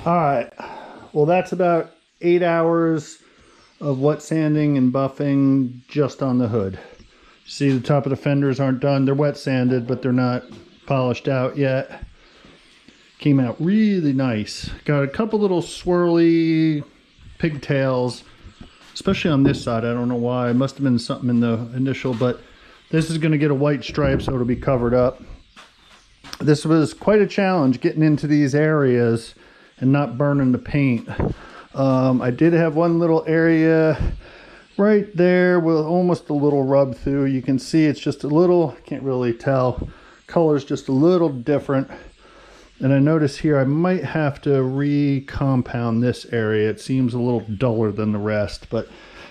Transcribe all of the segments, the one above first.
All right, well, that's about 8 hours of wet sanding and buffing just on the hood. See, the top of the fenders aren't done. They're wet sanded, but they're not polished out yet. Came out really nice. Got a couple little swirly pigtails, especially on this side. I don't know why. It must have been something in the initial, but this is going to get a white stripe, so it'll be covered up. This was quite a challenge getting into these areas and not burning the paint. I did have one little area right there with almost a little rub through. You can see it's just a little, can't really tell, color's just a little different. And I notice here I might have to re-compound this area. It seems a little duller than the rest, but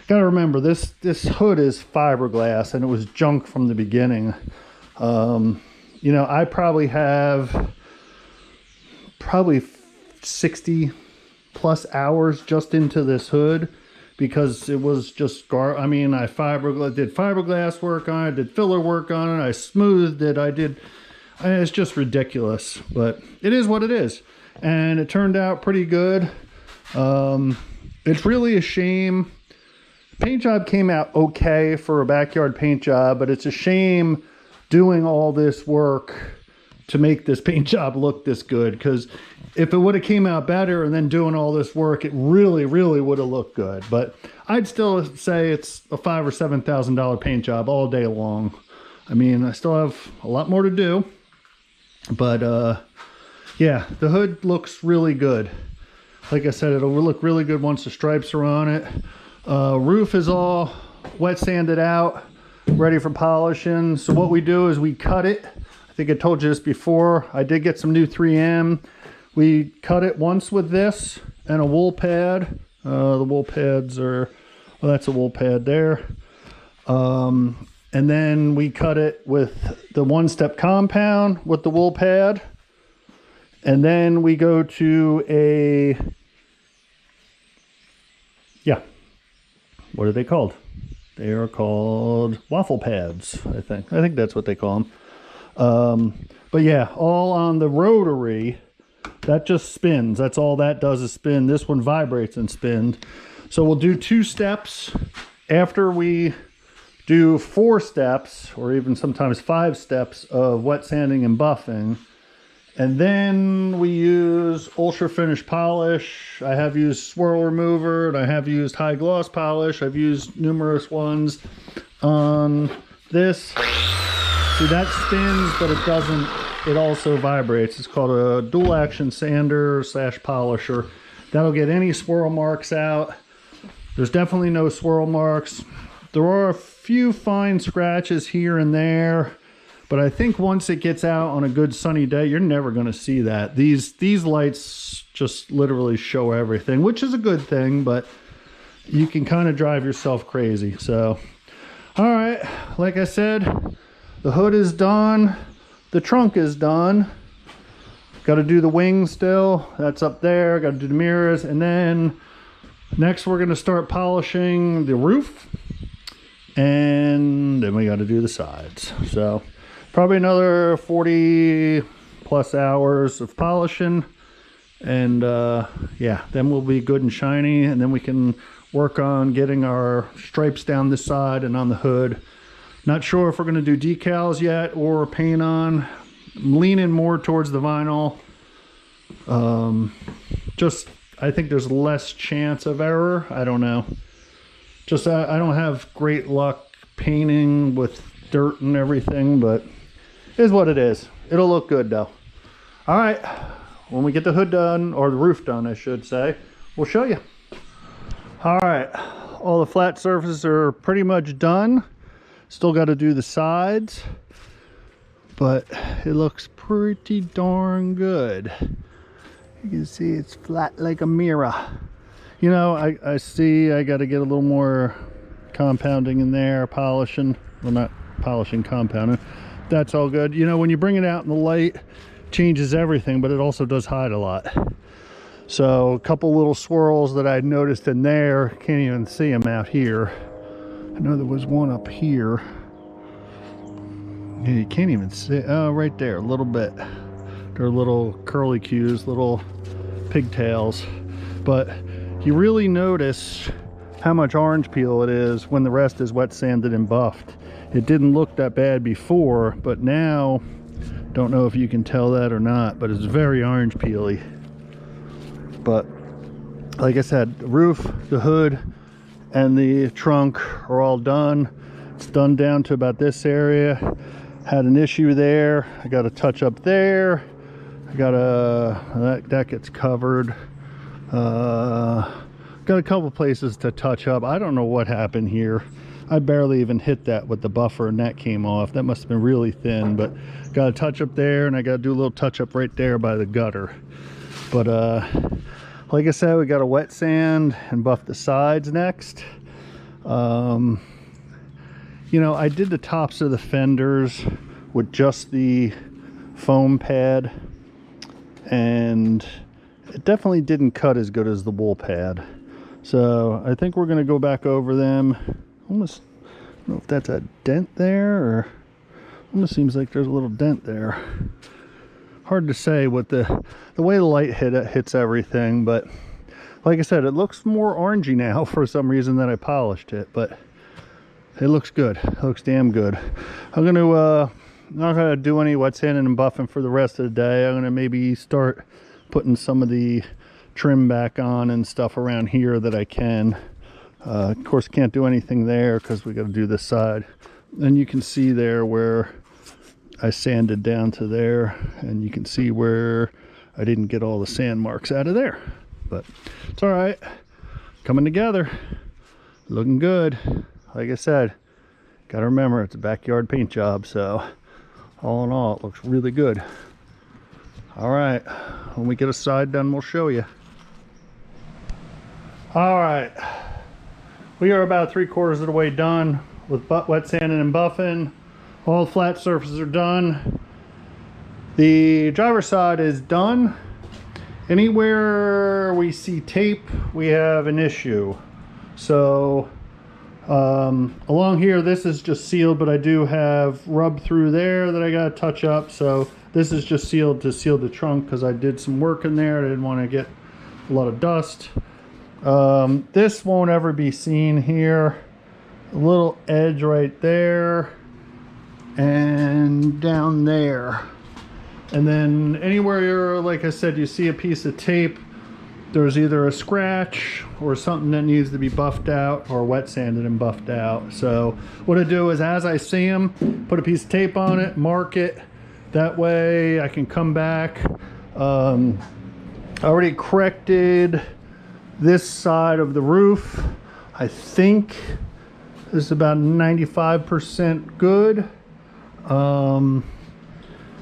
gotta remember this hood is fiberglass and it was junk from the beginning. You know, I probably have 60 plus hours just into this hood because it was just I mean, I did fiberglass work on it, did filler work on it, I smoothed it, it's just ridiculous, but it is what it is, and it turned out pretty good. It's really a shame. Paint job came out okay for a backyard paint job, but it's a shame doing all this work to make this paint job look this good, because if it would have came out better and then doing all this work, it really would have looked good. But I'd still say it's a $5,000 or $7,000 paint job all day long. I mean, I still have a lot more to do, but yeah, the hood looks really good. Like I said, it'll look really good once the stripes are on it. Roof is all wet sanded out, ready for polishing. So what we do is we cut it. I think I told you this before. I did get some new 3M. We cut it once with this and a wool pad. The wool pads are, well, that's a wool pad there. And then we cut it with the one-step compound with the wool pad. And then we go to what are they called? They are called waffle pads, I think. I think that's what they call them. But yeah, all on the rotary. That just spins. That's all that does is spin. This one vibrates and spins. So we'll do 2 steps. After we do 4 steps, or even sometimes 5 steps of wet sanding and buffing, and then we use ultra finish polish. I have used swirl remover, and I have used high gloss polish. I've used numerous ones on this. See, that spins, but it doesn't, it also vibrates. It's called a dual action sander / polisher. That'll get any swirl marks out. There's definitely no swirl marks. There are a few fine scratches here and there, but I think once it gets out on a good sunny day, you're never going to see that. These lights just literally show everything, which is a good thing, but you can kind of drive yourself crazy. So, all right, like I said, the hood is done. The trunk is done. Got to do the wings still. That's up there. Got to do the mirrors. And then next we're going to start polishing the roof. And then we got to do the sides. So probably another 40 plus hours of polishing. And yeah, then we'll be good and shiny. And then we can work on getting our stripes down this side and on the hood. Not sure if we're going to do decals yet or paint on. I'm leaning more towards the vinyl. I think there's less chance of error. I don't know. Just I don't have great luck painting with dirt and everything, but it is what it is. It'll look good though. All right, when we get the hood done, or the roof done, I should say, we'll show you. All right, all the flat surfaces are pretty much done. Still got to do the sides, but it looks pretty darn good. You can see it's flat like a mirror. You know, I see I got to get a little more compounding in there, polishing. Well, not polishing, compounding. That's all good. You know, when you bring it out in the light, it changes everything, but it also does hide a lot. So a couple little swirls that I noticed in there, can't even see them out here. I know there was one up here. Yeah, you can't even see. Oh, right there, a little bit. They're little curly cues, little pigtails. But you really notice how much orange peel it is when the rest is wet sanded and buffed. It didn't look that bad before, but now, don't know if you can tell that or not, but it's very orange peely. But like I said, the roof, the hood, and the trunk are all done. It's done down to about this area. Had an issue there. I got a touch up there. I got that gets covered. Got a couple places to touch up. I don't know what happened here. I barely even hit that with the buffer and that came off. That must have been really thin, but got a touch up there, and I got to do a little touch up right there by the gutter. But like I said, we got to wet sand and buff the sides next. You know, I did the tops of the fenders with just the foam pad, and it definitely didn't cut as good as the wool pad. So I think we're going to go back over them. Almost, I don't know if that's a dent there, or almost seems like there's a little dent there. Hard to say with the way the light hits everything, but like I said, it looks more orangey now for some reason that I polished it, but it looks good. It looks damn good. I'm going to not going to do any wet sanding and buffing for the rest of the day. I'm going to maybe start putting some of the trim back on and stuff around here that I can. Of course, can't do anything there because we got to do this side. And you can see there where I sanded down to there, and you can see where I didn't get all the sand marks out of there. But it's all right. Coming together. Looking good. Like I said, got to remember it's a backyard paint job, so all in all, it looks really good. All right, when we get a side done, we'll show you. All right, we are about 3/4 of the way done with wet sanding and buffing. All the flat surfaces are done. The driver's side is done. Anywhere we see tape, we have an issue. So along here, this is just sealed, but I do have rub through there that I got to touch up. So this is just sealed to seal the trunk because I did some work in there. I didn't want to get a lot of dust. This won't ever be seen here. A little edge right there and down there. And then anywhere, like I said, you see a piece of tape, there's either a scratch or something that needs to be buffed out or wet sanded and buffed out. So what I do is, as I see them, put a piece of tape on it, mark it. That way I can come back. I already corrected this side of the roof. I think this is about 95% good.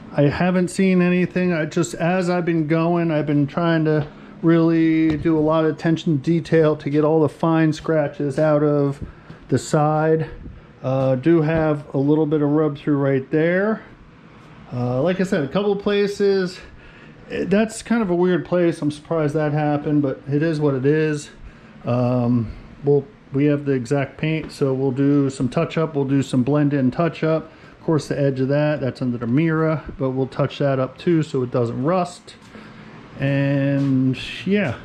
I haven't seen anything. As I've been going, I've been trying to really do a lot of attention to detail to get all the fine scratches out of the side. Do have a little bit of rub through right there. Like I said, a couple of places, that's kind of a weird place. I'm surprised that happened, but it is what it is. We have the exact paint, so we'll do some touch up. We'll do some blend in touch up. Of course, the edge of that's under the mirror, but we'll touch that up too so it doesn't rust. And yeah,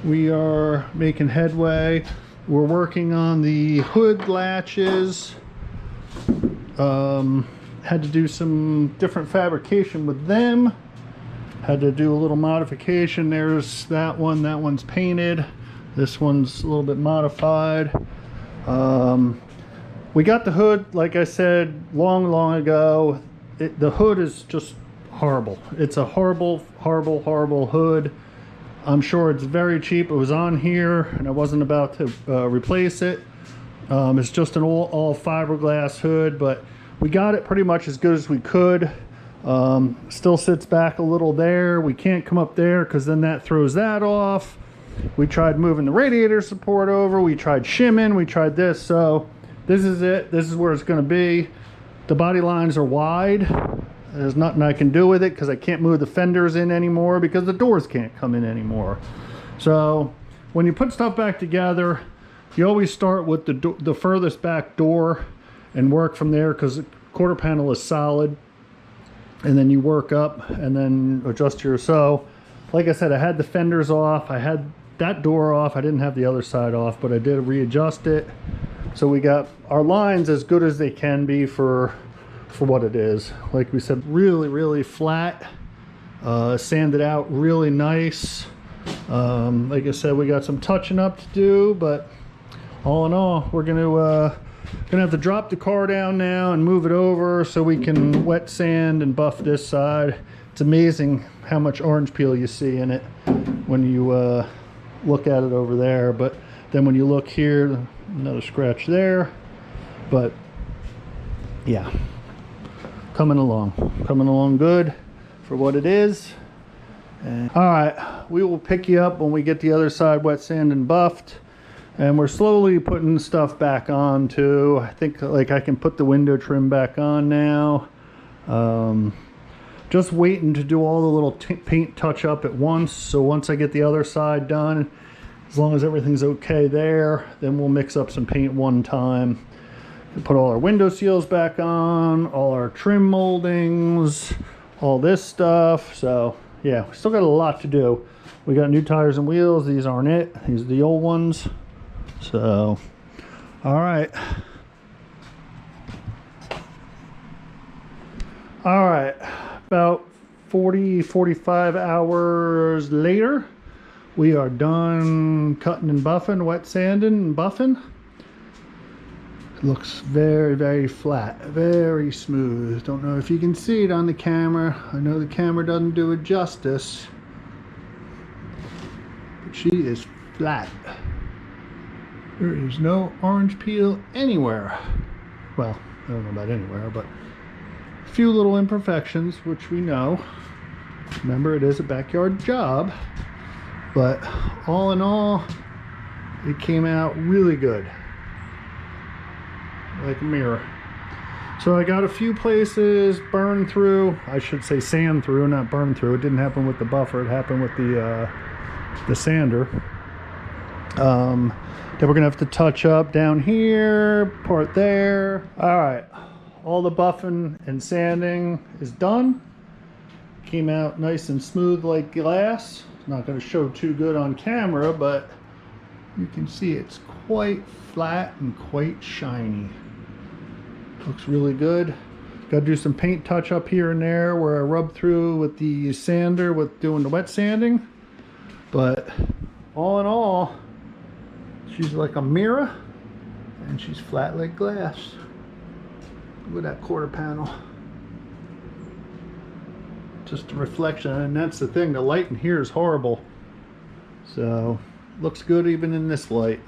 we are making headway. We're working on the hood latches. Had to do some different fabrication with them. Had to do a little modification. There's that one. That one's painted. This one's a little bit modified. We got the hood, like I said, long ago. The hood is just horrible. It's a horrible hood. I'm sure it's very cheap. It was on here and I wasn't about to replace it. It's just an all fiberglass hood, but we got it pretty much as good as we could. Still sits back a little there. We can't come up there because then that throws that off. We tried moving the radiator support over. We tried shimming. We tried this. So this is it. This is where it's going to be. The body lines are wide. There's nothing I can do with it because I can't move the fenders in anymore because the doors can't come in anymore. So when you put stuff back together, you always start with the furthest back door and work from there because the quarter panel is solid. And then you work up and then adjust your. So like I said, I had the fenders off. I had that door off. I didn't have the other side off, but I did readjust it. So we got our lines as good as they can be for what it is. Like we said, really, really flat. Sanded out really nice. Like I said, we got some touching up to do, but all in all, we're gonna have to drop the car down now and move it over so we can wet sand and buff this side. It's amazing how much orange peel you see in it when you look at it over there, but then when you look here, another scratch there. But yeah, coming along good for what it is. And all right, we will pick you up when we get the other side wet sand and buffed, and we're slowly putting stuff back on too. I think like I can put the window trim back on now. Just waiting to do all the little paint touch up at once. So once I get the other side done, as long as everything's okay there, then we'll mix up some paint one time. Put all our window seals back on, all our trim moldings, all this stuff. So yeah, we still got a lot to do. We got new tires and wheels. These aren't it. These are the old ones. So, all right. All right, about 45 hours later, we are done cutting and buffing, wet sanding and buffing. It looks very, very flat, very smooth. Don't know if you can see it on the camera. I know the camera doesn't do it justice, but she is flat. There is no orange peel anywhere. Well, I don't know about anywhere, but a few little imperfections, which we know. Remember, it is a backyard job, but all in all, it came out really good. Like a mirror. So I got a few places burned through. I should say sand through, not burn through. It didn't happen with the buffer. It happened with the sander. Then we're gonna have to touch up down here, part there. All right, all the buffing and sanding is done. Came out nice and smooth like glass. Not gonna show too good on camera, but you can see it's quite flat and quite shiny. Looks really good. Got to do some paint touch up here and there where I rub through with the sander with doing the wet sanding. But all in all, she's like a mirror and she's flat like glass. Look at that quarter panel. Just a reflection, and that's the thing, the light in here is horrible. So looks good even in this light.